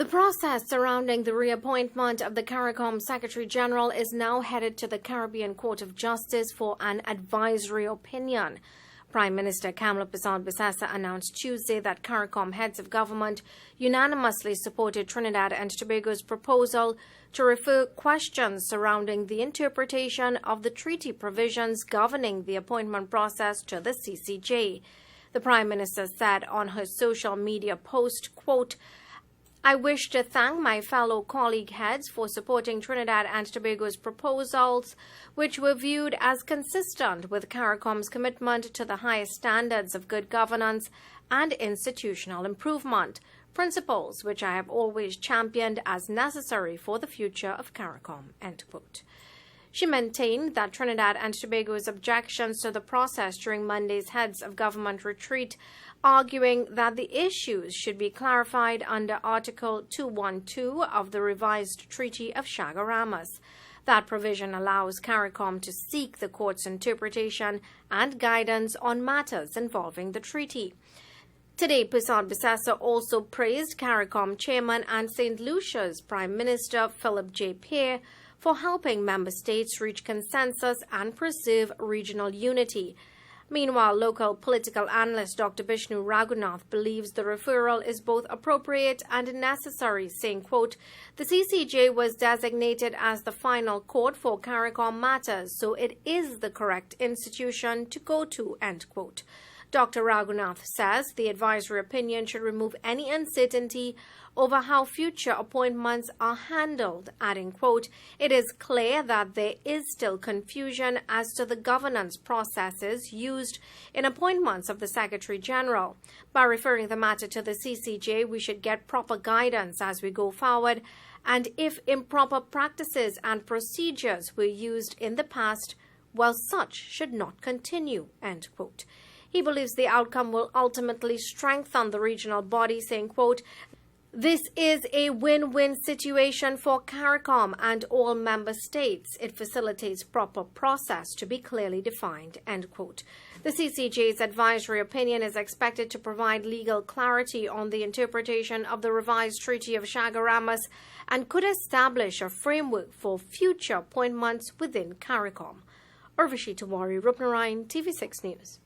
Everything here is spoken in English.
The process surrounding the reappointment of the CARICOM Secretary-General is now headed to the Caribbean Court of Justice for an advisory opinion. Prime Minister Kamla Persad-Bissessar announced Tuesday that CARICOM heads of government unanimously supported Trinidad and Tobago's proposal to refer questions surrounding the interpretation of the treaty provisions governing the appointment process to the CCJ. The Prime Minister said on her social media post, quote, "I wish to thank my fellow colleague heads for supporting Trinidad and Tobago's proposals, which were viewed as consistent with CARICOM's commitment to the highest standards of good governance and institutional improvement, principles which I have always championed as necessary for the future of CARICOM." End quote. She maintained that Trinidad and Tobago's objections to the process during Monday's heads of government retreat, arguing that the issues should be clarified under Article 212 of the Revised Treaty of Chaguaramas. That provision allows CARICOM to seek the court's interpretation and guidance on matters involving the treaty. Today, Persad-Bissessar also praised CARICOM chairman and Saint Lucia's Prime Minister Philip J. Pierre for helping member states reach consensus and preserve regional unity. Meanwhile, local political analyst Dr. Vishnu Raghunath believes the referral is both appropriate and necessary, saying, quote, "The CCJ was designated as the final court for CARICOM matters, so it is the correct institution to go to," end quote. Dr. Raghunath says the advisory opinion should remove any uncertainty over how future appointments are handled, adding, quote, "It is clear that there is still confusion as to the governance processes used in appointments of the Secretary-General. By referring the matter to the CCJ, we should get proper guidance as we go forward, and if improper practices and procedures were used in the past, well, such should not continue," end quote. He believes the outcome will ultimately strengthen the regional body, saying, quote, "This is a win-win situation for CARICOM and all member states. It facilitates proper process to be clearly defined," end quote. The CCJ's advisory opinion is expected to provide legal clarity on the interpretation of the Revised Treaty of Chaguaramas and could establish a framework for future appointments within CARICOM. Urvashi Tawari, Rupnarayan, TV6 News.